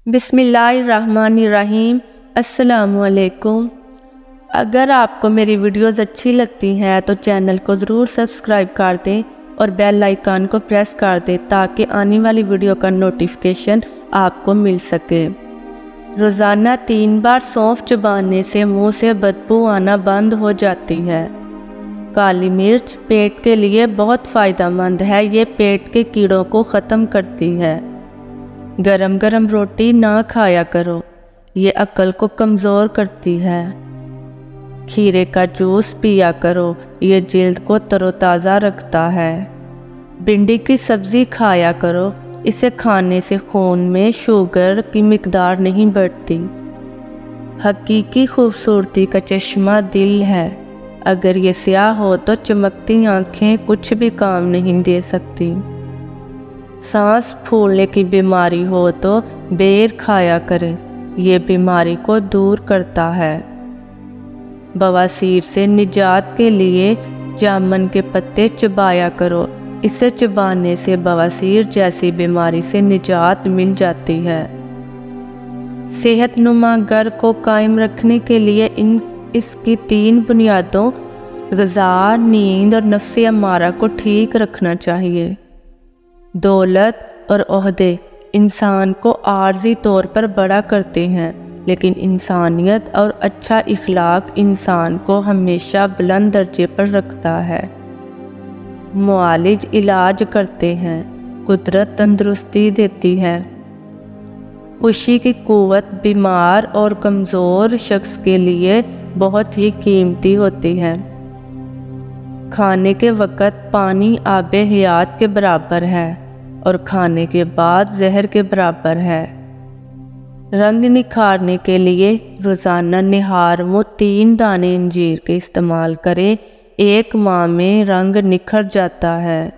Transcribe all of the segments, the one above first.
بسم اللہ الرحمن الرحیم۔ السلام علیکم۔ اگر آپ کو میری ویڈیوز اچھی لگتی ہیں تو چینل کو ضرور سبسکرائب کر دیں اور بیل آئیکن کو پریس کر دیں تاکہ آنے والی ویڈیو کا نوٹیفیکیشن آپ کو مل سکے۔ روزانہ 3 بار سونف چبانے سے منہ سے بدبو آنا بند ہو جاتی ہے۔ کالی مرچ پیٹ کے لیے بہت فائدہ مند ہے، یہ پیٹ کے کیڑوں کو ختم کرتی ہے۔ گرم گرم روٹی نہ کھایا کرو، یہ عقل کو کمزور کرتی ہے۔ کھیرے کا جوس پیا کرو، یہ جلد کو تر و تازہ رکھتا ہے۔ بھنڈی کی سبزی کھایا کرو، اسے کھانے سے خون میں شوگر کی مقدار نہیں بڑھتی۔ حقیقی خوبصورتی کا چشمہ دل ہے، اگر یہ سیاہ ہو تو چمکتی آنکھیں کچھ بھی کام نہیں دے سکتی۔ سانس پھولنے کی بیماری ہو تو بیر کھایا کریں، یہ بیماری کو دور کرتا ہے۔ بواسیر سے نجات کے لیے جامن کے پتے چبایا کرو، اسے چبانے سے بواسیر جیسی بیماری سے نجات مل جاتی ہے۔ صحت نما گھر کو قائم رکھنے کے لیے اس کی 3 بنیادوں غذا، نیند اور نفس امارہ کو ٹھیک رکھنا چاہیے۔ دولت اور عہدے انسان کو عارضی طور پر بڑا کرتے ہیں، لیکن انسانیت اور اچھا اخلاق انسان کو ہمیشہ بلند درجے پر رکھتا ہے۔ معالج علاج کرتے ہیں، قدرت تندرستی دیتی ہے۔ خوشی کی قوت بیمار اور کمزور شخص کے لیے بہت ہی قیمتی ہوتی ہے۔ کھانے کے وقت پانی آب حیات کے برابر ہے اور کھانے کے بعد زہر کے برابر ہے۔ رنگ نکھارنے کے لیے روزانہ نہار میں 3 دانے انجیر کے استعمال کریں، 1 ماہ میں رنگ نکھر جاتا ہے۔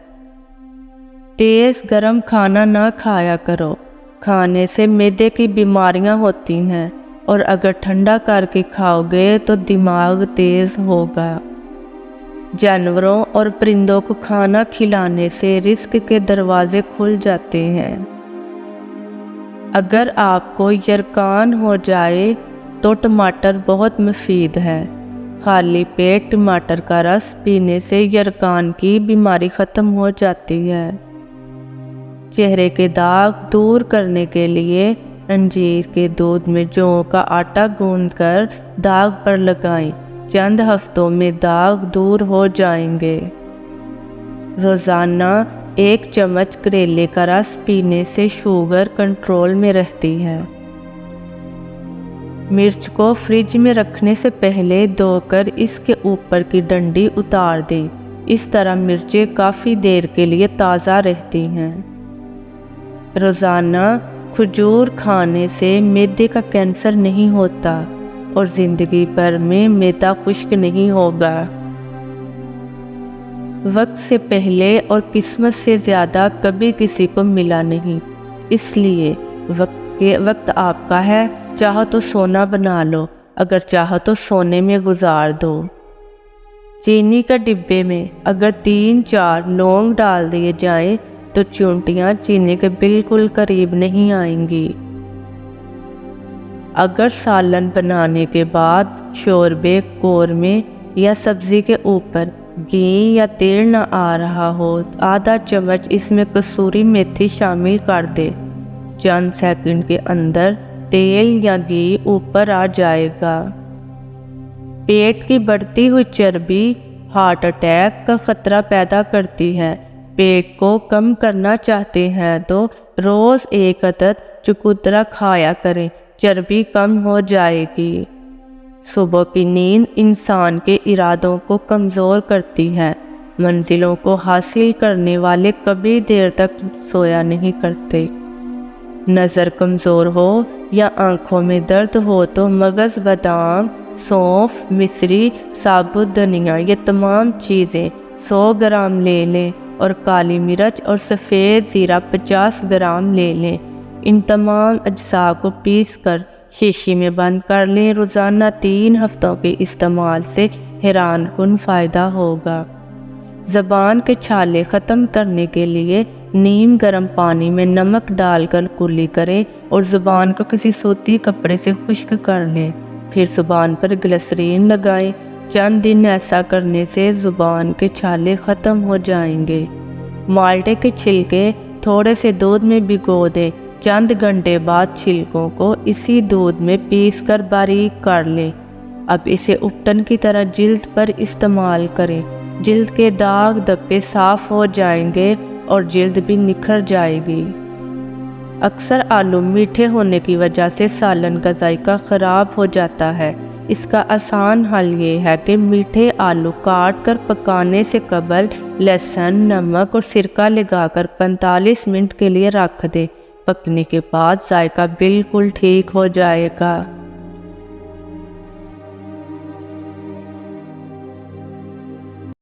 تیز گرم کھانا نہ کھایا کرو، کھانے سے معدے کی بیماریاں ہوتی ہیں، اور اگر ٹھنڈا کر کے کھاؤ گے تو دماغ تیز ہوگا۔ جانوروں اور پرندوں کو کھانا کھلانے سے رزق کے دروازے کھل جاتے ہیں۔ اگر آپ کو یرقان ہو جائے تو ٹماٹر بہت مفید ہے۔ خالی پیٹ ٹماٹر کا رس پینے سے یرقان کی بیماری ختم ہو جاتی ہے۔ چہرے کے داغ دور کرنے کے لیے انجیر کے دودھ میں جو کا آٹا گوندھ کر داغ پر لگائیں، چند ہفتوں میں داغ دور ہو جائیں گے۔ روزانہ 1 چمچ کریلے کا رس پینے سے شوگر کنٹرول میں رہتی ہے۔ مرچ کو فریج میں رکھنے سے پہلے دھو کر اس کے اوپر کی ڈنڈی اتار دیں، اس طرح مرچیں کافی دیر کے لیے تازہ رہتی ہیں۔ روزانہ کھجور کھانے سے معدے کا کینسر نہیں ہوتا اور زندگی بھر میں معدہ خشک نہیں ہوگا۔ وقت سے پہلے اور قسمت سے زیادہ کبھی کسی کو ملا نہیں، اس لیے وقت آپ کا ہے، چاہو تو سونا بنا لو، اگر چاہو تو سونے میں گزار دو۔ چینی کا ڈبے میں اگر 3-4 لونگ ڈال دیے جائیں تو چونٹیاں چینی کے بالکل قریب نہیں آئیں گی۔ اگر سالن بنانے کے بعد شوربے، قورمے یا سبزی کے اوپر گھی یا تیل نہ آ رہا ہو، آدھا چمچ اس میں کسوری میتھی شامل کر دے، چند سیکنڈ کے اندر تیل یا گھی اوپر آ جائے گا۔ پیٹ کی بڑھتی ہوئی چربی ہارٹ اٹیک کا خطرہ پیدا کرتی ہے۔ پیٹ کو کم کرنا چاہتے ہیں تو روز 1 عدد چکوندرا کھایا کریں، چربی کم ہو جائے گی۔ صبح کی نیند انسان کے ارادوں کو کمزور کرتی ہے۔ منزلوں کو حاصل کرنے والے کبھی دیر تک سویا نہیں کرتے۔ نظر کمزور ہو یا آنکھوں میں درد ہو تو مغز، بادام، سونف، مصری، ثابت دھنیا، یہ تمام چیزیں 100 گرام لے لیں اور کالی مرچ اور سفید زیرہ 50 گرام لے لیں۔ ان تمام اجزاء کو پیس کر شیشی میں بند کر لیں۔ روزانہ 3 ہفتوں کے استعمال سے حیران کن فائدہ ہوگا۔ زبان کے چھالے ختم کرنے کے لیے نیم گرم پانی میں نمک ڈال کر کلی کریں اور زبان کو کسی سوتی کپڑے سے خشک کر لیں۔ پھر زبان پر گلسرین لگائیں۔ چند دن ایسا کرنے سے زبان کے چھالے ختم ہو جائیں گے۔ مالٹے کے چھلکے تھوڑے سے دودھ میں بھگو دیں۔ چند گھنٹے بعد چھلکوں کو اسی دودھ میں پیس کر باریک کر لیں۔ اب اسے اپٹن کی طرح جلد پر استعمال کریں۔ جلد کے داغ دھبے صاف ہو جائیں گے اور جلد بھی نکھر جائے گی۔ اکثر آلو میٹھے ہونے کی وجہ سے سالن کا ذائقہ خراب ہو جاتا ہے۔ اس کا آسان حل یہ ہے کہ میٹھے آلو کاٹ کر پکانے سے قبل لہسن، نمک اور سرکہ لگا کر 45 منٹ کے لیے رکھ دیں۔ پکنے کے بعد ذائقہ بالکل ٹھیک ہو جائے گا۔